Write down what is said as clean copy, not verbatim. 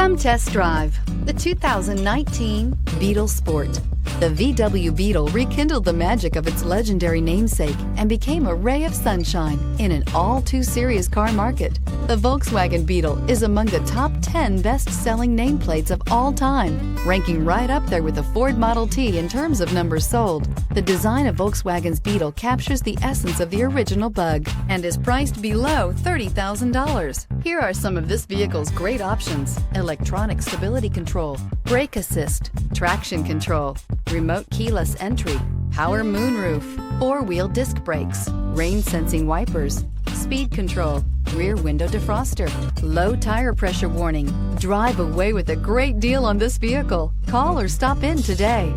Come test drive the 2019 Beetle Sport. The VW Beetle rekindled the magic of its legendary namesake and became a ray of sunshine in an all-too-serious car market. The Volkswagen Beetle is among the top 10 best-selling nameplates of all time, ranking right up there with the Ford Model T in terms of numbers sold. The design of Volkswagen's Beetle captures the essence of the original bug and is priced below $30,000. Here are some of this vehicle's great options: electronic stability control, brake assist, traction control, remote keyless entry, power moonroof, four-wheel disc brakes, rain-sensing wipers, speed control, rear window defroster, low tire pressure warning. Drive away with a great deal on this vehicle. Call or stop in today.